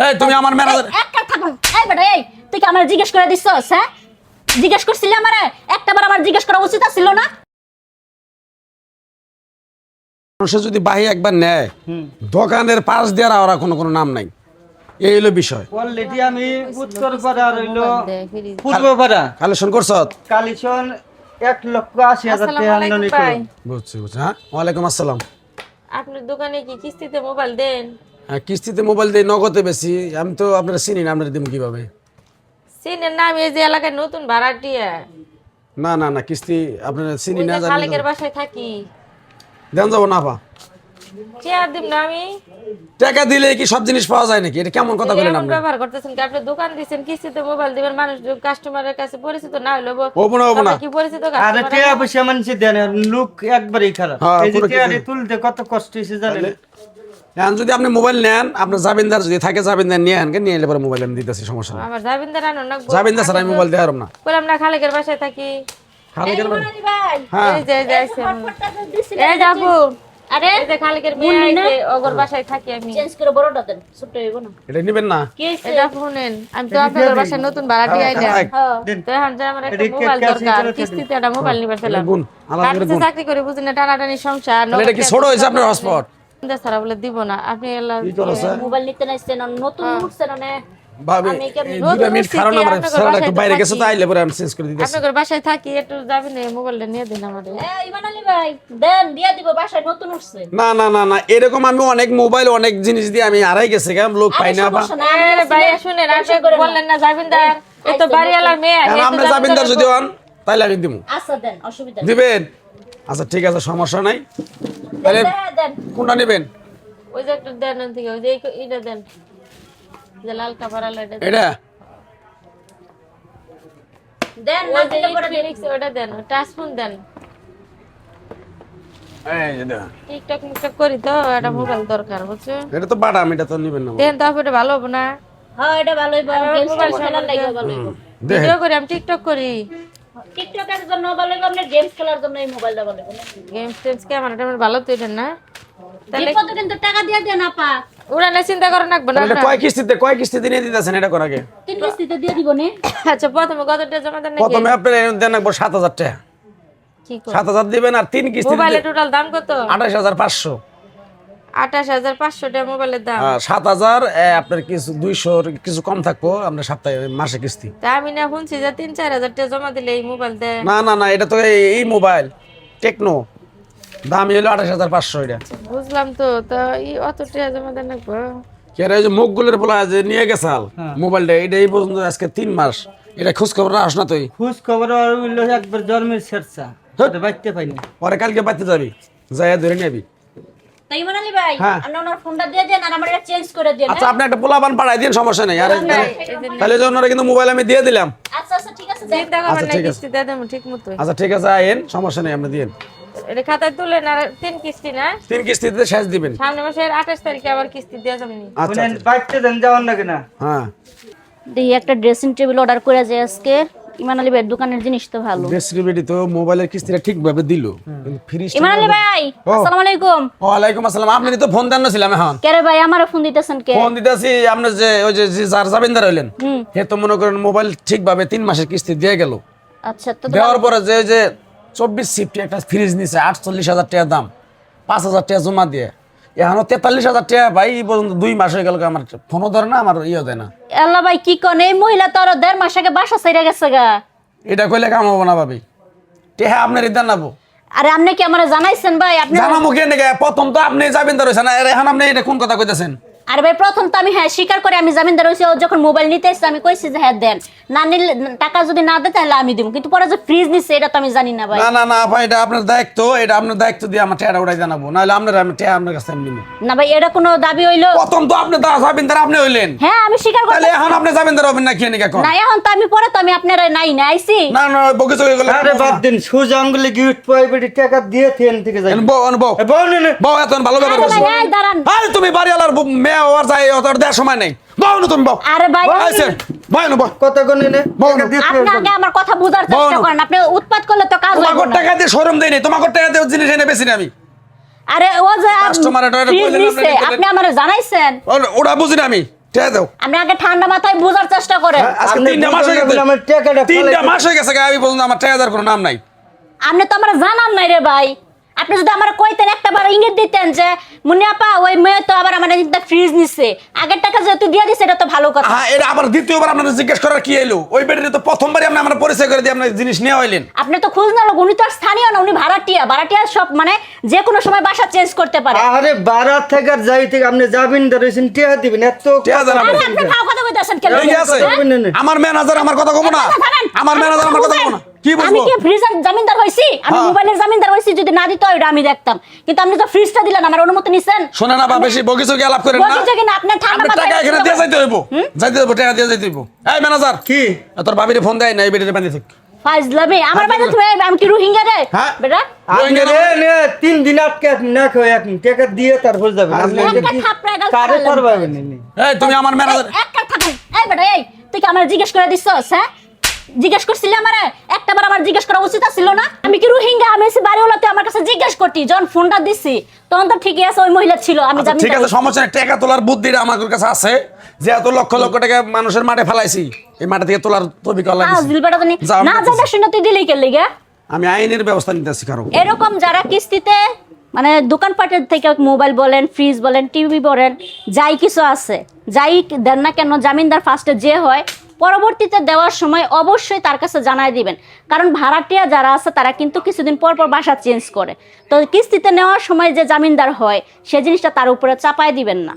এই তুমি আমার ম্যানেজার একটা থাকুন। এই বেটা এই তুই কি আমার জিজ্ঞেস করে দিছস? হ্যাঁ জিজ্ঞেস করছিলি আমারে? একটাবার আমার জিজ্ঞেস করা উচিত ছিল না? মানুষে যদি বাহি একবার নেয় দোকানের পাশ দিয়ে আর কোনো নাম নাই, এই হলো বিষয়। অলরেডি আমি উত্তরপাড়া রইল পূর্বপাড়া কালেকশন করছ? কালেকশন 1,80,000 টাকা আনলনি করে। বুঝছি হ্যাঁ। ওয়ালাইকুম আসসালাম। আপনার দোকানে কি কিস্তিতে মোবাইল দেন? হ্যাঁ, কিস্তিতে মোবাইল দিয়ে নগদে বেশি। আমি তো আপনারা চিনি না, আপনারা দিন কিভাবে? চিনেন না? আমি এই যে এলাকায় নতুন ভাড়াটিয়া, না না না, কিস্তি আপনারা চিনি ওই না, যে জানি খালেকের না। বাসায় থাকি। দেন যাবো না পা চেয়ার দিব না আমি? টাকা দিলে কি সব জিনিস পাওয়া যায় নাকি? এটা কেমন কথা বলেন এমন আপনি? ব্যবহার করতেছেন কি? আপনি দোকান দিচ্ছেন, কিস্তিতে মোবাইল দিবেন, মানুষ কাস্টমারের কাছে পরিচিত না হইলো ওবো না। কি পরিচিত আরে কাস্টমার? টাকা পয়সা মানুষ দেন লোক একবারই খারাপ। হ্যাঁ, এই যে পুরো টাকা কিছু- তুলতে কত কষ্ট হয়েছে জানেন? এখন যদি আপনি মোবাইল নেন, আপনার জামিনদার যদি থাকে, জামিনদার নিয়ে আনকে, নিয়ে এলে পরে মোবাইল আমি দিতেছি, সমস্যা নেই। আমার জামিনদার আনো না? জামিনদার স্যার আমি মোবাইল দেওয়ার না। বললাম না খালেকের বাসায় থাকি। খালি গেল এই ভাই হ্যাঁ। এই যে যাইছে ফটফটটা দিছিলি এই যাবো। আরে এই যে খালেকের মেয়ে আইছে, ওগর বাসায় থাকি আমি। চেঞ্জ করে বড়টা দেন, ছোট হইব না। এটা নিবেন না? কি হইছে? এটা শুনেন, আমি তো আপনাদের বাসায় নতুন ভাড়াটি আইলাম। হ্যাঁ, হ্যাঁ তো এখন যে আমার একটা এটা মোবাইল কাছে দরকার, করে কিস্তিতে একটা মোবাইল নিবার ছিলাম। গুণ, আলাদা করে গুণ। চাকরি করে বুঝি না, টানাটানি সংসার। তাহলে এটা কি ছোট হয়েছে আপনার হটস্পট? সারা বলে দিব না আপনি কি করছে? মোবাইল নিতে নাইছেন নতুন উঠছেন না? ভাবি আমি কেমন এই রোদ 2 মিনিট উঠছে খারাপ কি? না, আমার আপনাদের স্যার বাসায় একটু তো বাইরে গেছে, থাকি। তো আইলে পরে আমি চেঞ্জ করে দিতেছি। আপনাদের বাসায় থাকি, একটু যাবেন মোবাইলটা নিয়ে দিন আমাদের। ইমান আলী ভাই দেন দিয়া দিব, বাসায় নতুন উঠছে। না না না না, এরকম আমি অনেক মোবাইল অনেক জিনিস দিয়ে আমি আড়াই গেছে, কেমন লোক পাই না বা। সমস্যা না, আরে ভাইয়া শুনেন, আপনি বললেন না জামিনদার, এ তো বাড়িওয়ালার মেয়ে। এখন আপনি জামিনদার যদি হন তাহলে আমি দিব। আচ্ছা দেন, অসুবিধা নেই। দিবেন? আচ্ছা ঠিক আছে, সমস্যা নাই। তাহলে দেন কোনটা নেবেন? ওই যে একটু দেন ওখান থেকে, ওই যে এটা দেন, যে লাল কাপড়ালা এটা দেন। এটা দেন ওই না যে দিলে পরে Infinix ওটা দেন, টাচ ফোন দেন। এই যে দেখুন। টিকটক মিকটক করি তো, একটা মোবাইল দরকার বুঝছো? এটা তো বাটাম, এটা তো নিবেন না। দেন তো আপনি, ভালো হবে না? হ্যাঁ এটা ভালোই গেমস মোবাইল খেলার লাগে ভালোই। দেখেন ভিডিও করি, আমি টিকটক করি। টিকটকের জন্য ভালোই, আপনি গেমস খেলার জন্য এই মোবাইলটা ভালো। গেম টেমস ক্যামেরা ট্যামেরা ভালো তো এটা না? তাহলে বিপদে কিন্তু টাকা দিয়া দেন আপা। উড়ানে চিন্তা করেন রাখবো না এটা আপনার? কয় কিস্তিতে নিয়ে দিতেছেন এটা কোন আগে? 3 কিস্তিতে দিয়ে দিব নে। আচ্ছা প্রথমে কতটা জমা দেন নাকি? প্রথমে আপনার দেন একবার 7,000 টাকা। কি করে? 7,000 দিবেন, আর 3 কিস্তি মোবাইলের টোটাল দাম কত? 28,500। 28,500 টাকা মোবাইলের দাম। 7,000 আপনার কিছু 200 কিছু কম থাকবো আপনার সপ্তাহে মাসে কিস্তি। তা আমি না শুনছি যে 3-4 হাজার টাকা জমা দিলে এই মোবাইল দেয়। না না না, এটা তো এই মোবাইল টেকনো, দাম হলো 28,500। এটা বুঝলাম তো, তা এই অত টাকা জমা দেন রাখবো? কি আর এই যে মুখগুলোর বলা যে নিয়ে গেছাল মোবাইলটা, এটা এই পর্যন্ত আজকে 3 মাস, এটা খোঁজ খবর আস না তুই? খোঁজ খবর আর হইলো একবার জন্মের ছেড়ছা এটা বাইতে পাইনি। পরে কালকে বাড়তে যাবি, যাইয়া ধরে নিবি। তাই ইমান আলী ভাই হ্যাঁ। আপনি ওনার ফোনটা দিয়ে দেন আর আমার এটা চেঞ্জ করে দেন। আচ্ছা আপনি একটা পোলাপান পাঠাই দিন, সমস্যা নেই। আর তাহলে যে ওনারা কিন্তু মোবাইল আমি দিয়ে দিলাম। আচ্ছা আচ্ছা ঠিক আছে দেন। চিন্তা করবেন আচ্ছা, না, ঠিক আছে। কিস্তি দিয়ে দেবো ঠিক মতো। আচ্ছা ঠিক আছে, আইন, সমস্যা নেই, আপনি দিন। এটা খাতায় তুলেন, আর 3 কিস্তি না? 3 কিস্তিতে শেষ দিবেন। সামনে মাসের 28 তারিখে আবার কিস্তি দেওয়া যাবে না? আচ্ছা বলেন বাইতে দেন যাওয়ার নাকি না? হ্যাঁ, দেখি একটা ড্রেসিং টেবিল অর্ডার করে যায় আজকে। ইমান আলী ভাইয়ের দোকানের জিনিস তো ভালো। ডিস্ট্রিবিউটি তো মোবাইলের কিস্তিটা ঠিকভাবে দিল, কিন্তু ফ্রি। ইমান আলী ভাই ও। আসসালামু আলাইকুম। ওয়ালাইকুম আসসালাম। আপনি তো ফোন দেন না ছিলাম, এখন কে রে ভাই আমারে ফোন দিতেছেন কে? ফোন দিতেছি। আপনার যে ওই যে যার জামিনদার হইলেন, সে তো মনে করেন মোবাইল ঠিকভাবে 3 মাসের কিস্তি দিয়ে গেল। আচ্ছা তো দেওয়ার পরে যে ওই যে 24 সিফটি একটা ফ্রিজ নিছে 48,000 টাকা দাম, 5,000 টাকা জমা দিয়ে এখনো 43,000 টাকা ভাই, এই পর্যন্ত 2 মাস হয়ে গেল, আমার ফোনও ধরে না, আমার ইয়ে দেয় না। আল্লাহ ভাই কি কোন, এই মহিলা তো আরো 1.5 মাস আগে বাসা ছেড়ে গেছে গা। এটা কইলে কাম হবো না ভাবি, টেহা আপনার ইদার নাবো আরে আপনি কি আমারে জানাইছেন ভাই? আপনি জানামো কেন? প্রথম তো আপনি জামিনদার হয়েছেন, আর এখন আপনি এটা কোন কথা কইতেছেন? আরে ভাই প্রথম তো আমি হ্যাঁ স্বীকার করে আমি জামিনদার হইছি। ও যখন মোবাইল নিতে এসেছে আমি কইছি যে হ্যাঁ দেন, না নিলে টাকা যদি না দেয় তাহলে আমি দিব, কিন্তু পরে যে ফ্রিজ নিছে এটা তো আমি জানি না ভাই। না না না ভাই, এটা আপনার দায়িত্ব, এটা আপনার দায়িত্ব দিয়ে আমার টেহাটা উড়াই জানাবো, নাহলে আমি টেহা আপনার কাছে নিব। না ভাই এটা কোনো দাবি হইলো? প্রথম তো আপনি জামিনদার আপনি হইলেন, হ্যাঁ আমি স্বীকার করতে তাহলে এখন আপনি জামিনদার হবেন না? কি নাকি এখন? না এখন তো আমি পরে তো আমি আপনারা নাই না আইছি। না না, বকে চলে গেল। আরে বাদ দিন, সোজা আঙ্গুলে গিফট পাইবে টাকা দিয়ে থেন থেকে যাই। বউ বউ বউ নে বউ এত ভালো ব্যবহার আরে করছো। ভাই এই দাঁড়ান। আরে তুমি বাড়িওয়ালার মেয়ে হওয়ার যাই, ওর দেওয়ার সময় নেই। বউ না তুমি বউ। আরে ভাই আইছেন বয় না বউ। কত গনে নে বউ টাকা দিয়ে আপনি আগে আমার কথা বুঝার চেষ্টা বলো। করেন, আপনি উৎপাত করলে তো কাজ হবে তোমার না। টাকা দিয়ে শোরুম দেই নি, তোমার টাকা দিয়ে জিনিস এনে বেশি আমি। আরে ও যে Customer এটা ফ্রিজ কইলেন, নিছে আপনি আপনি আমারে জানাইছেন? ওটা বুঝি না আমি, টিয়া দাও। আপনি আগে ঠান্ডা মাথায় বোঝার চেষ্টা করেন। হ্যাঁ, আজকে আপনি 3টা মাস হয়ে বুঝলেন গেছে। আমার টাকাটা 3টা মাস হয়ে গেছে আমি পর্যন্ত আমার টিয়া দেওয়ার কোনো নাম নাই। আপনি তো আমার জানান নাই রে ভাই। আপনি যদি আমার কইতেন একটা বার ইঙ্গিত দিতেন যে মুন্নিয়াপা ওই মেয়ে তো আবার আমার একটা ফ্রিজ নিছে, আগের টাকা যেহেতু দিয়ে দিছে এটা তো ভালো কথা। হ্যাঁ, এটা আবার দ্বিতীয়বার আপনাদের জিজ্ঞেস করার কি এলো? ওই বেটারে তো প্রথমবারই আপনি আমার পরিচয় করে দিয়ে আপনার জিনিস নিয়ে হইলেন। আপনি তো খোঁজ না লোক, উনি তো আর স্থানীয় না, উনি ভাড়াটিয়া সব মানে যে কোনো সময় বাসা চেঞ্জ করতে পারে। আরে বারাত থেকে আর যাই থেকে আপনি যাবেন ধরেছেন টিয়া দিবেন এত টিয়া দেন আরে আপনি। আপনি ভাও কথা কইতাছেন কেন? ঠিক আছে, আমার ম্যানেজার আমার কথা কমো না, আমার ম্যানেজার আমার কথা কমো না, কি আমি বুঝবো? কি ফ্রিজের জামিনদার হইছি? আমি হ্যাঁ। মোবাইলের জামিনদার হইছি, যদি না দিত ওইটা আমি দেখতাম। কিন্তু আপনি তো ফ্রিজটা দিলেন, আমার অনুমতি নিছেন। শোনে না বা বেশি বকিচকি আলাপ করেন না। বকিচকি না, আপনার ঠান্ডা আপনি মাথায় টাকা এখানে দিয়ে যাইতে হইব, যাইতে হইব, টাকা দিয়ে যাইতে হইব। এই ম্যানেজার, কি তোর ভাবিরে ফোন দেয় না, এই বেটারে বাঁধি থাক। ফাইজলামি আমার বাইরে তুমি, আমি কি রোহিঙ্গা রে হ্যাঁ। বেটা? আপনি রে নে 3 দিন আটকে না খাও এক টাকা দিয়ে তারপর যাবেন আপনি একটা এটা কি থাপড়া গাল কারে ফালালেন। পারবেন নি এই তুমি আমার ম্যানেজার, এক কাট থাকেন। এই বেটা এই, তুই কি আমার জিজ্ঞেস করে দিছস? হ্যাঁ, জিজ্ঞেস করছিলি আমারে? একটাবার আমার জিজ্ঞেস করা উচিত ছিল না? আমি কি রোহিঙ্গা? আমি এসে বাড়িওয়ালা, তুই আমার কাছে জিজ্ঞেস করতি। যখন ফোনটা দিছি তখন তো ঠিকই আছে, ওই মহিলা ছিল। আমি আচ্ছা, ঠিক আছে, জামিনদার। সমস্যা নেই। টাকা তোলার বুদ্ধিটা আমার কাছে আছে, যে এত লক্ষ লক্ষ টাকা মানুষের মাঠে ফেলাইছি, এই মাঠে থেকে তোলার তবি করা আজ দিল বেটা তো নি- যাও, আমি না দেখতেছি। জানা শুনে তুই দিলি কে লিগা? আমি আইনের ব্যবস্থা নিতে শিখারো। এরকম যারা কিস্তিতে মানে দোকানপাটের থেকে মোবাইল বলেন, ফ্রিজ বলেন, টিভি বলেন, যাই কিছু আছে, যাই দেন না কেন, জামিনদার ফার্স্টে যে হয় পরবর্তীতে দেওয়ার সময় অবশ্যই তার কাছে জানাই দিবেন। কারণ ভাড়াটিয়া যারা আছে তারা কিন্তু কিছুদিন পর পর বাসা চেঞ্জ করে। তো কিস্তিতে নেওয়ার সময় যে জামিনদার হয় সে জিনিসটা তার উপরে চাপায় দিবেন না।